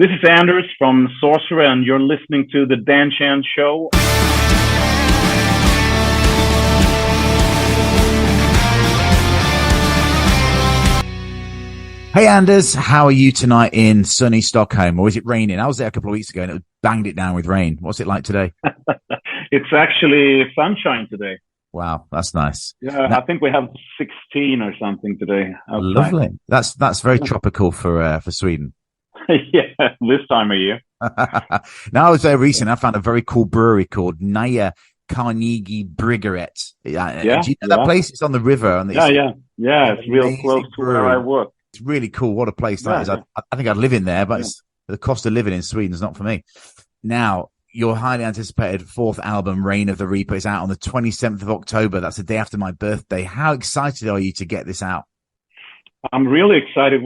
This is Anders from Sorcerer, and you're listening to the Dan Chan Show. Hey Anders, how are you tonight in sunny Stockholm? Or is it raining? I was there a couple of weeks ago and it banged it down with rain. What's it like today? It's actually sunshine today. Wow, that's nice. Yeah, I think we have 16 or something today outside. Lovely. That's very tropical for Sweden. Yeah, this time of year. Now I was there recently. I found a very cool brewery called Naya Carnegie Bryggeriet. Do you know that place? It's on the river. And it's real close to where I work. It's really cool. What a place that is. I think I'd live in there, but the cost of living in Sweden is not for me. Now, your highly anticipated fourth album, Reign of the Reaper, is out on the 27th of October. That's the day after my birthday. How excited are you to get this out? I'm really excited.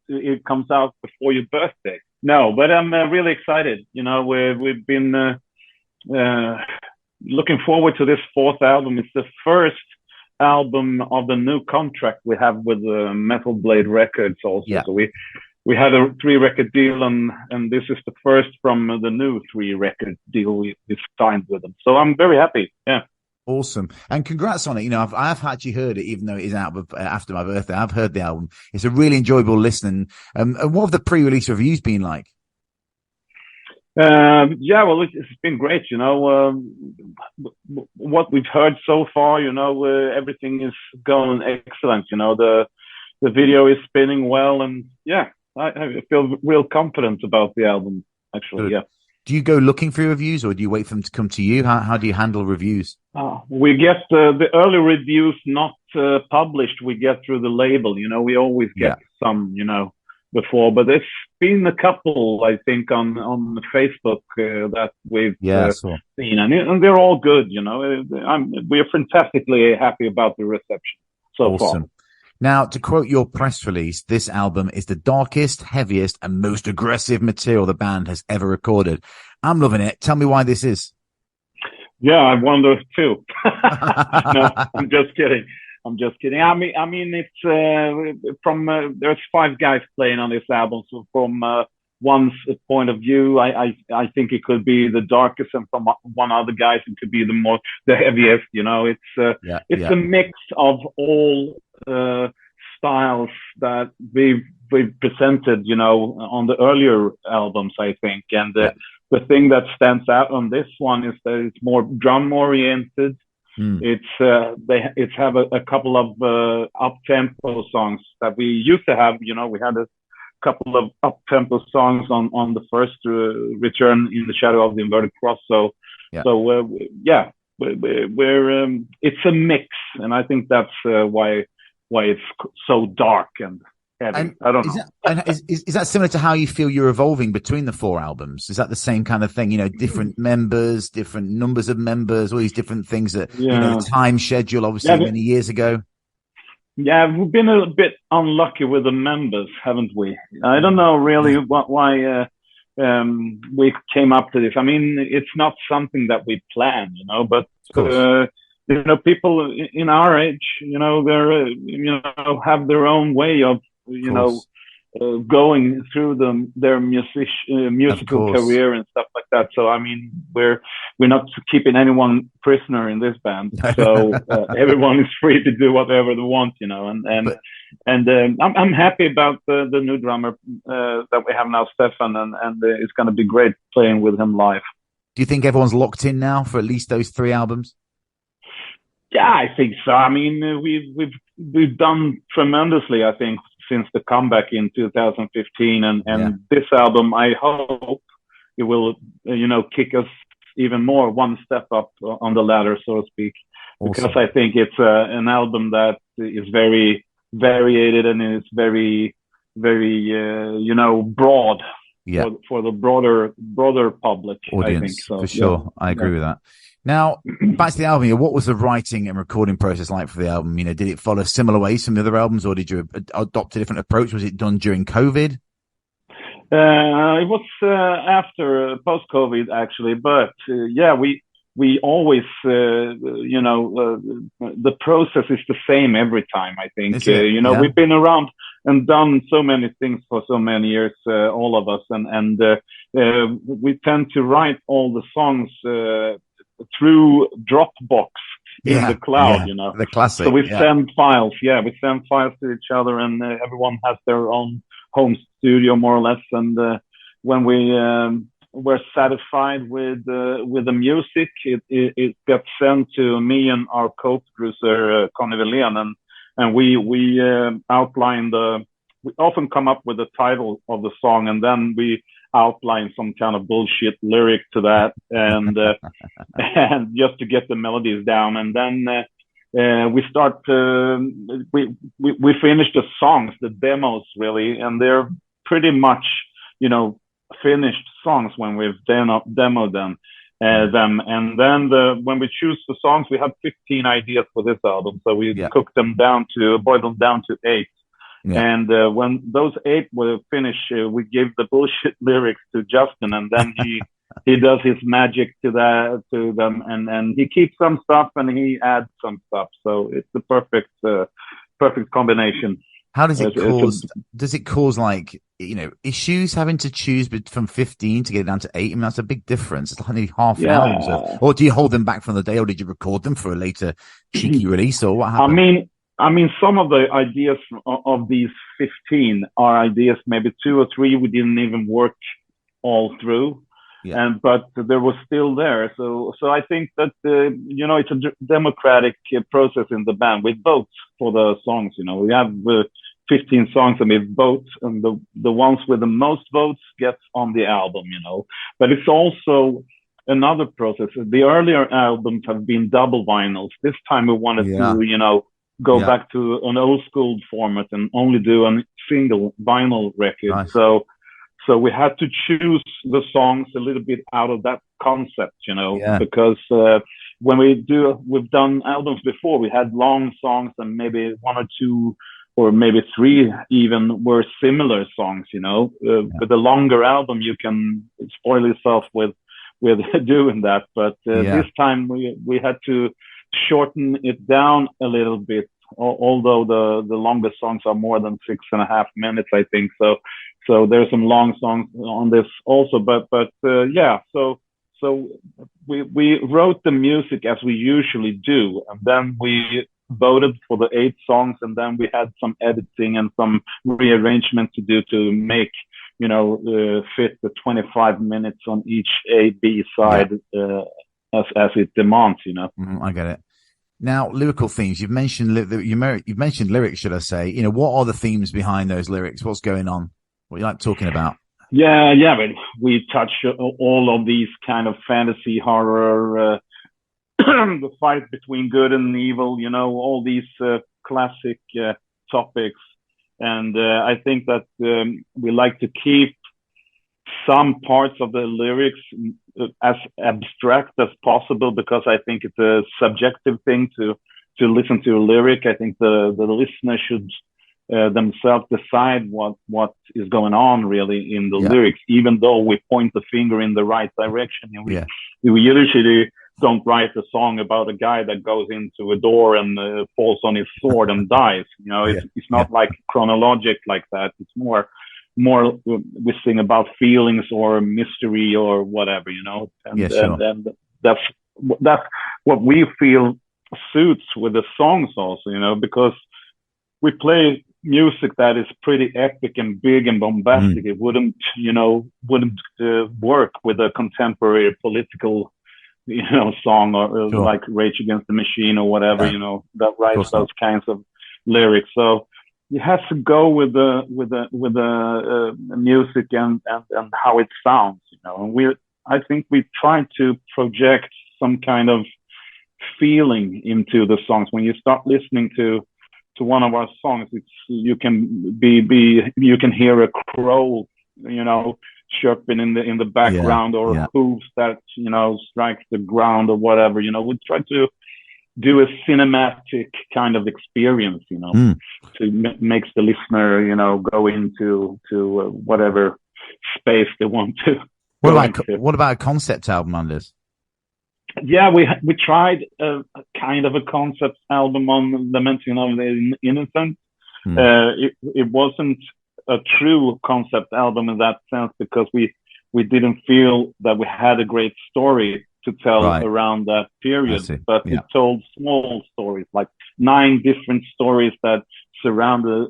It comes out before your birthday. No, but I'm really excited. You know, we've been looking forward to this fourth album. It's the first album of the new contract we have with Metal Blade Records also. Yeah. So we had a 3-record deal and this is the first from the new 3-record deal we signed with them. So I'm very happy. Yeah. Awesome. And congrats on it. You know, I've actually heard it, even though it is out after my birthday. I've heard the album. It's a really enjoyable listen. And what have the pre-release reviews been like? Well, it's been great. You know, what we've heard so far, you know, everything is going excellent. You know, the video is spinning well, and I feel real confident about the album, actually. Good. Yeah. Do you go looking for reviews, or do you wait for them to come to you? How do you handle reviews? We get the early reviews not published. We get through the label. You know, we always get some, you know, before, but it's been a couple, I think, on Facebook that we've seen, and they're all good. You know, we're fantastically happy about the reception so far. Now, to quote your press release, this album is the darkest, heaviest, and most aggressive material the band has ever recorded. I'm loving it. Tell me why this is. Yeah, I wonder too. No, I'm just kidding. I mean, it's from there's 5 guys playing on this album. So from one's point of view, I think it could be the darkest, and from one other guy, it could be the heaviest. You know, it's a mix of all styles that we've presented, you know, on the earlier albums, I think. And the thing that stands out on this one is that it's more drum oriented. It's have a couple of up tempo songs that we used to have. You know, we had a couple of up tempo songs on the first Return in the Shadow of the Inverted Cross. We're it's a mix, and I think that's why it's so dark and heavy. And I don't know. Is that similar to how you feel you're evolving between the 4 albums? Is that the same kind of thing? You know, different members, different numbers of members, all these different things that, you know, the time schedule, obviously, many years ago. Yeah, we've been a bit unlucky with the members, haven't we? I don't know really why we came up to this. I mean, it's not something that we planned, you know, but you know, people in our age, you know, they're you know, have their own way of going through their musical career and stuff like that. So I mean, we're not keeping anyone prisoner in this band. So everyone is free to do whatever they want, you know. And I'm happy about the new drummer that we have now, Stefan, and it's going to be great playing with him live. Do you think everyone's locked in now for at least those 3 albums? Yeah, I think so. I mean, we've done tremendously, I think, since the comeback in 2015, and this album, I hope it will, you know, kick us even more, one step up on the ladder, so to speak. Awesome. Because I think it's an album that is very variated and it's very, very, you know, broad for the broader public. Audience, I think so. For sure. I agree with that. Now, back to the album, what was the writing and recording process like for the album? You know, did it follow similar ways from the other albums, or did you adopt a different approach? Was it done during COVID? It was after post-COVID, actually. But we always, you know, the process is the same every time. I think, you know, we've been around and done so many things for so many years, all of us, and we tend to write all the songs through Dropbox in the cloud, the classic. So we send files, to each other, and everyone has their own home studio, more or less. And when we were satisfied with the music, it got sent to me and our co-producer Conny Velén, and we outline we often come up with the title of the song, and then we outline some kind of bullshit lyric to that, and and just to get the melodies down, and then we start we finish the songs, the demos, really, and they're pretty much finished songs when we've demoed them. And then when we choose the songs, we have 15 ideas for this album, so we boiled them down to 8. And when those 8 were finished, we gave the bullshit lyrics to Justin, and then he does his magic to them, and he keeps some stuff and he adds some stuff. So it's the perfect combination. How does it cause? Does it cause issues having to choose from 15 to get it down to 8? I mean, that's a big difference. It's like half an album. Or do you hold them back from the day, or did you record them for a later cheeky release, or what happened? I mean, some of the ideas of these 15 are ideas, maybe 2 or 3 we didn't even work all through, but there was still there. So I think that it's a democratic process in the band. We vote for the songs. We have 15 songs, and we vote, and the ones with the most votes gets on the album. But it's also another process. The earlier albums have been double vinyls. This time we wanted to go back to an old school format and only do a single vinyl record. Nice. So we had to choose the songs a little bit out of that concept, because when we've done albums before, we had long songs, and maybe 1 or 2 or maybe 3 even were similar songs, But the longer album, you can spoil yourself with doing that. But this time we had to shorten it down a little bit, although the longest songs are more than 6.5 minutes, I think. So there's some long songs on this also, but so we wrote the music as we usually do, and then we voted for the 8 songs, and then we had some editing and some rearrangement to do to make fit the 25 minutes on each A-B side as it demands. I get it. Now, lyrical themes. You've mentioned lyrics, should I say? What are the themes behind those lyrics? What's going on? What you like talking about? Yeah. But we touch all of these kind of fantasy, horror, the fight between good and evil. All these classic topics, and I think that we like to keep some parts of the lyrics as abstract as possible, because I think it's a subjective thing to listen to a lyric. I think the listener should themselves decide what is going on really in the lyrics, even though we point the finger in the right direction. We usually don't write a song about a guy that goes into a door and falls on his sword and dies. It's not like chronologic like that. It's more we sing about feelings or mystery or whatever, and that's what we feel suits with the songs also, because we play music that is pretty epic and big and bombastic. It wouldn't work with a contemporary political song or like Rage Against the Machine or whatever, that writes those kinds of lyrics. So it has to go with the music and how it sounds, and I think we try to project some kind of feeling into the songs. When you start listening to one of our songs, you can hear a crow, chirping in the background, or hooves that strike the ground or whatever. We try to do a cinematic kind of experience, to makes the listener go into whatever space they want to. What about a concept album, Anders? Yeah, we tried a kind of a concept album on Lamenting of the Innocent, It wasn't a true concept album in that sense, because we didn't feel that we had a great story to tell around that period, but it told small stories, like 9 different stories that surrounded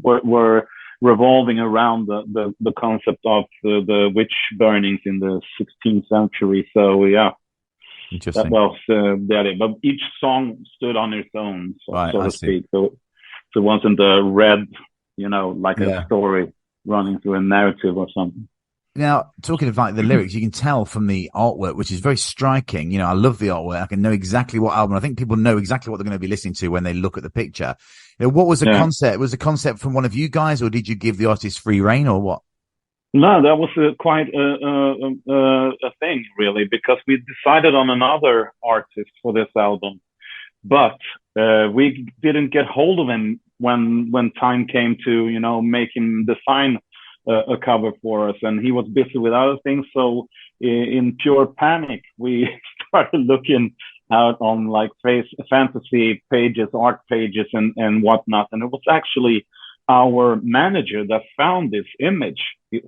were revolving around the concept of the witch burnings in the 16th century. So that was that. But each song stood on its own, so to speak. So it wasn't a red, like a story running through a narrative or something. Now, talking of like the lyrics, you can tell from the artwork, which is very striking. I love the artwork. I can know exactly what album. I think people know exactly what they're going to be listening to when they look at the picture. What was the concept? Was the concept from one of you guys, or did you give the artist free reign, or what? No, that was quite a thing, really, because we decided on another artist for this album, but we didn't get hold of him when time came to, make him design a cover for us, and he was busy with other things. So in pure panic, we started looking out on like fantasy pages, art pages, and whatnot. And it was actually our manager that found this image.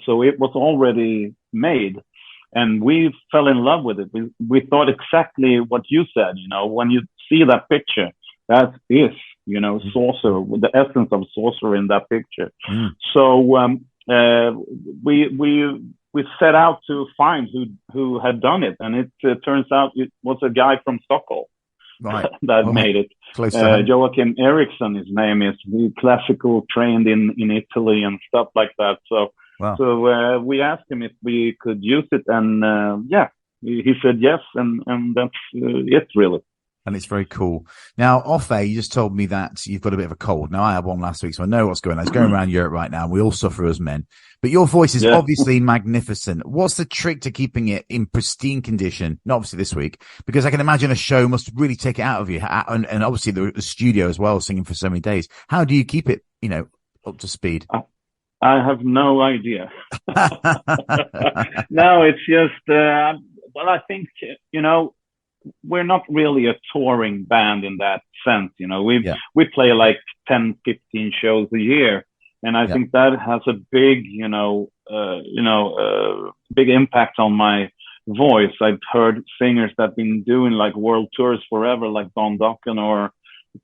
So it was already made, and we fell in love with it. We thought exactly what you said. When you see that picture, that is, Sorcerer, the essence of Sorcerer in that picture. So we set out to find who had done it, and it turns out it was a guy from Stockholm that made it. Joachim Eriksson, his name is. He classical trained in Italy and stuff like that. So we asked him if we could use it, and he said yes, and that's it, really. And it's very cool. Now, off air, you just told me that you've got a bit of a cold. Now, I had one last week, so I know what's going on. It's going around Europe right now. We all suffer as men. But your voice is obviously magnificent. What's the trick to keeping it in pristine condition? Not obviously this week, because I can imagine a show must really take it out of you. And obviously the studio as well, singing for so many days. How do you keep it, up to speed? I have no idea. No, it's just, I think, we're not really a touring band in that sense. We play like 10, 15 shows a year. And I think that has a big, big impact on my voice. I've heard singers that have been doing like world tours forever, like Don Dokken or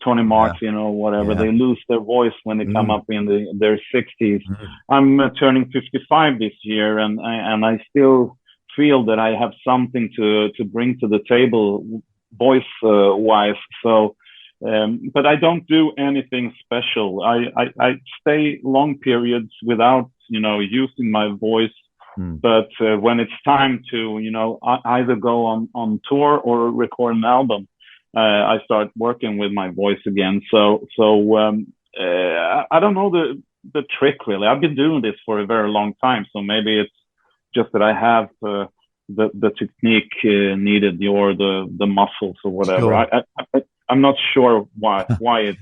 Tony Martin or whatever. They lose their voice when they come up in their 60s. I'm turning 55 this year, and I still feel that I have something to bring to the table voice wise. So, but I don't do anything special. I stay long periods without, using my voice. But when it's time to, either go on tour or record an album, I start working with my voice again. So I don't know the trick, really. I've been doing this for a very long time, so maybe it's just that I have the technique needed, or the muscles or whatever. Sure. I'm not sure why it's.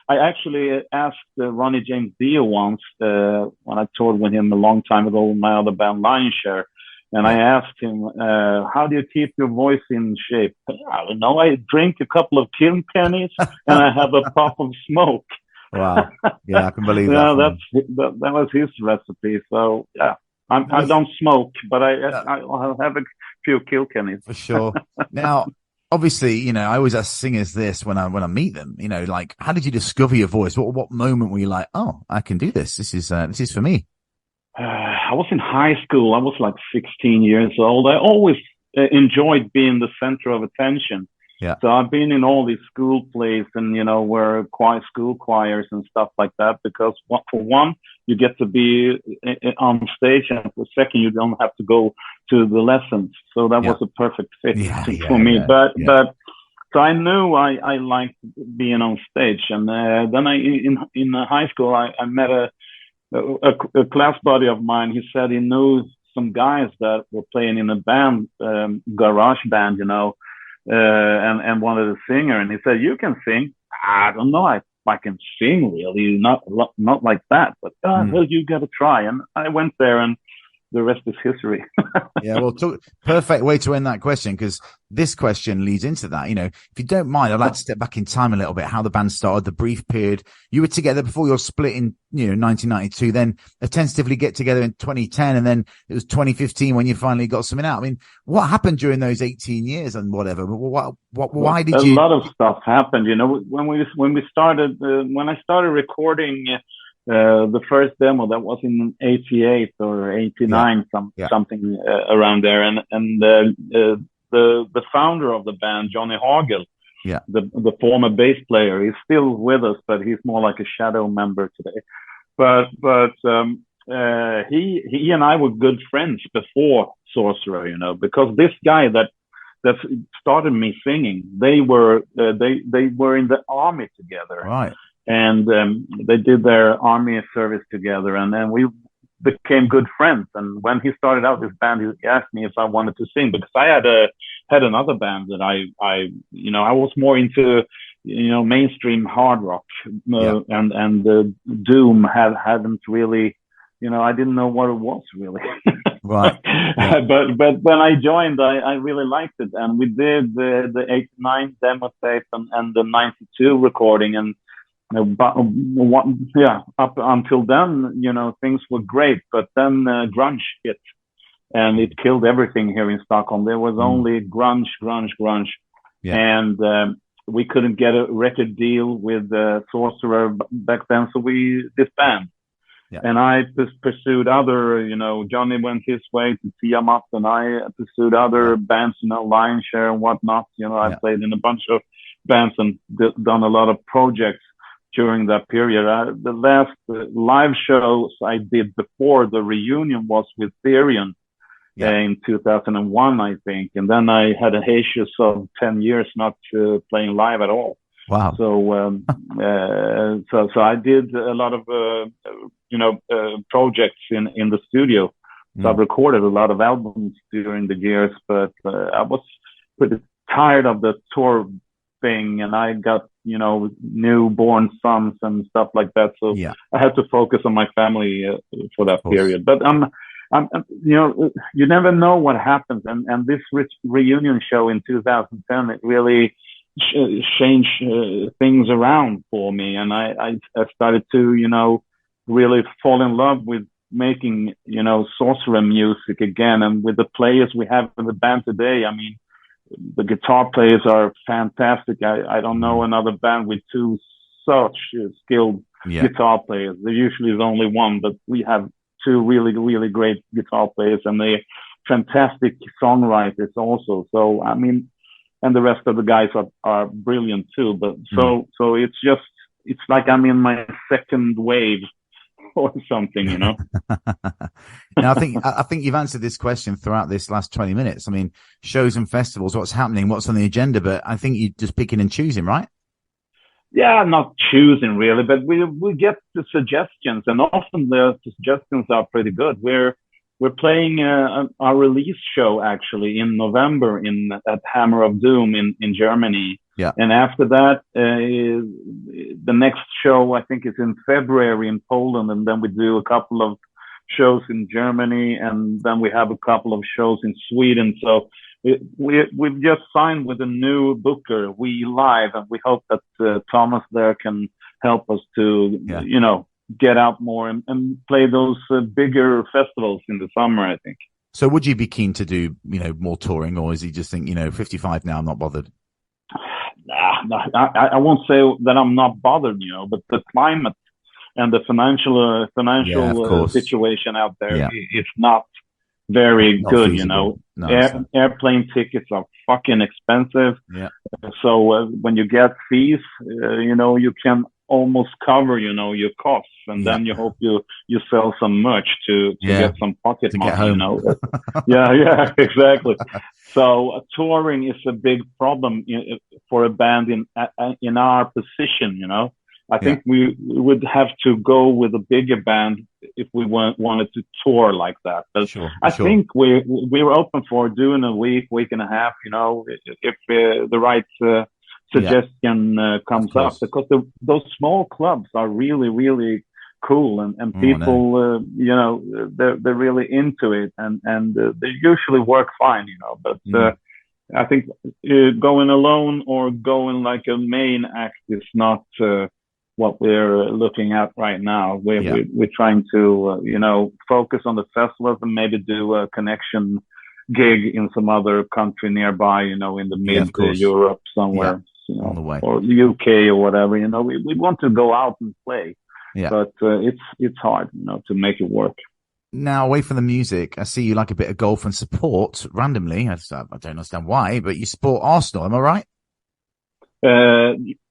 I actually asked Ronnie James Dio once when I toured with him a long time ago with my other band Lionshare, and I asked him, "How do you keep your voice in shape?" I don't know. I drink a couple of Kilkennies and I have a puff of smoke. Wow! Yeah, I can believe that. That was his recipe. So yeah. I don't smoke, but I'll have a few Kilkennys. For sure. Now, obviously, I always ask singers this when I meet them, like, how did you discover your voice? What moment were you like, oh, I can do this. This is for me. I was in high school. I was like 16 years old. I always enjoyed being the center of attention. Yeah. So I've been in all these school plays and, where school choirs and stuff like that, because for one, you get to be on stage, and for second, you don't have to go to the lessons. So that was a perfect fit for me. But so I knew I liked being on stage. And then in high school, I met a class buddy of mine. He said he knew some guys that were playing in a band, garage band, and wanted a singer, and he said, "You can sing." I don't know if I can sing, really, not like that, but well, you got to try. And I went there, and the rest is history. Yeah, well, perfect way to end that question, because this question leads into that. You know, if you don't mind, I'd like to step back in time a little bit, how the band started, the brief period. You were together before your split in, 1992, then a tentatively get together in 2010, and then it was 2015 when you finally got something out. I mean, what happened during those 18 years and whatever? Why did you? A lot of stuff happened, when we started, when I started recording, the first demo, that was in 88 or 89, something around there. And the founder of the band, Johnny Hagel, the former bass player, he's still with us, but he's more like a shadow member today. But he and I were good friends before Sorcerer, because this guy that started me singing, they were in the army together. Right. And they did their army service together, and then we became good friends. And when he started out this band, he asked me if I wanted to sing, because I had another band that I was more into, mainstream hard rock, and doom hadn't really, I didn't know what it was really. Right. Yeah. But when I joined, I really liked it, and we did the 89 demo tape and the 92 recording, and up until then, things were great, but then grunge hit, and it killed everything here in Stockholm. There was only grunge, and we couldn't get a record deal with Sorcerer back then, so we disbanded. Yeah. And I just pursued other, Johnny went his way to Tiamat, and I pursued other bands, Lion Share and whatnot. I played in a bunch of bands and done a lot of projects during that period. The last live shows I did before the reunion was with Therion in 2001, I think. And then I had a hiatus of 10 years not playing live at all. Wow. So I did a lot of, projects in the studio. So I've recorded a lot of albums during the years, but I was pretty tired of the tour thing, and I got, newborn sons and stuff like that. So I had to focus on my family for that period. But I'm, you never know what happens. And this reunion show in 2010, it really changed things around for me. And I started to, really fall in love with making, Sorcerer music again. And with the players we have in the band today, I mean, the guitar players are fantastic. I don't know another band with two such skilled guitar players. There usually is only one, but we have two really, really great guitar players, and they're fantastic songwriters also. So, I mean, and the rest of the guys are brilliant too. But so it's like I'm in my second wave or something, Now, I think you've answered this question throughout this last 20 minutes. I mean, shows and festivals, what's happening, what's on the agenda, but I think you're just picking and choosing, right? Yeah, not choosing really, but we get the suggestions, and often the suggestions are pretty good. We're playing our release show actually in November at Hammer of Doom in Germany. Yeah. And after that, the next show I think is in February in Poland, and then we do a couple of shows in Germany, and then we have a couple of shows in Sweden. So we've just signed with a new booker, We Live, and we hope that Thomas there can help us to get out more and play those bigger festivals in the summer, I think. So would you be keen to do, more touring, or is he just think, 55 now, I'm not bothered? I won't say that I'm not bothered, but the climate and the financial situation out there is not very good, feasible. Airplane tickets are fucking expensive. Yeah. So when you get fees, you can almost cover, your costs, and then you hope you sell some merch to get some pocket money, Yeah, exactly. So touring is a big problem for a band in our position, I think we would have to go with a bigger band if we wanted to tour like that. But I think we're open for doing a week and a half, if the right suggestion comes up, because those small clubs are really, really cool, and people, they're really into it, and they usually work fine, but I think going alone or going like a main act is not what we're looking at right now. We're trying to, focus on the festivals and maybe do a connection gig in some other country nearby, in the mid Europe somewhere, on the way. or the UK or whatever. We want to go out and play, but it's hard, to make it work. Now, away from the music, I see you like a bit of golf and support randomly. I don't understand why, but you support Arsenal. Am I right?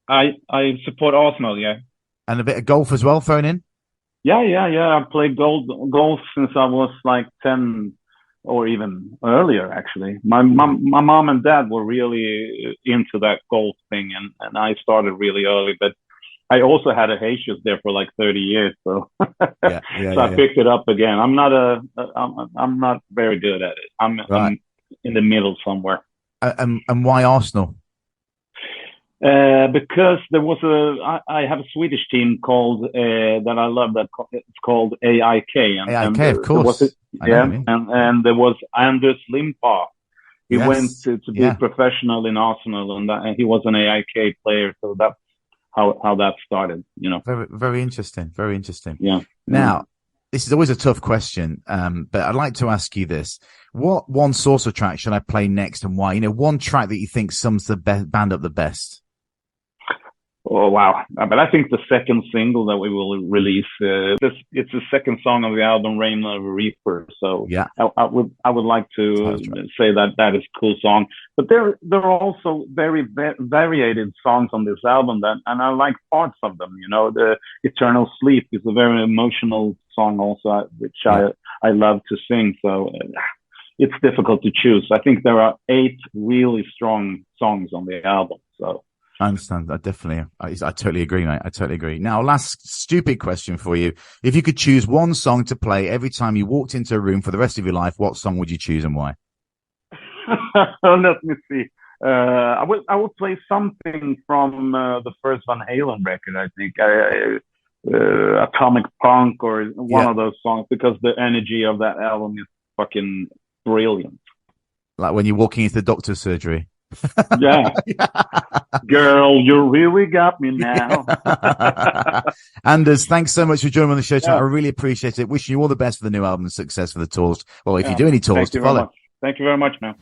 I support Arsenal, yeah. And a bit of golf as well thrown in? Yeah. I played golf since I was like 10 or even earlier, actually. My mom and dad were really into that golf thing, and I started really early, but I also had a Haitius there for like 30 years, so I picked it up again. I'm not very good at it. I'm in the middle somewhere. And why Arsenal? Because there was I have a Swedish team called that I love, that it's called AIK. AIK, of course. And there was Anders Limpa. He went to be professional in Arsenal, and he was an AIK player, so that's how that started, Very, very interesting. Very interesting. Yeah. Now, this is always a tough question, but I'd like to ask you this. What one Sorcerer track should I play next, and why? One track that you think sums the band up the best. Oh, wow. But I think the second single that we will release, it's the second song of the album, Reign of the Reaper. So I would like to say that is a cool song. But there are also very variated songs on this album, and I like parts of them. The Eternal Sleep is a very emotional song also, which I love to sing. So it's difficult to choose. I think there are 8 really strong songs on the album. So I understand. I totally agree, mate. I totally agree. Now, last stupid question for you. If you could choose one song to play every time you walked into a room for the rest of your life, what song would you choose and why? Let me see. I would play something from the first Van Halen record, I think. Atomic Punk or one of those songs, because the energy of that album is fucking brilliant. Like when you're walking into the doctor's surgery. Yeah. Girl, you really got me now. Anders, thanks so much for joining me on the show tonight. I really appreciate it. Wishing you all the best for the new album and success for the tours. Well, if you do any tours, to follow. Thank you very much, man.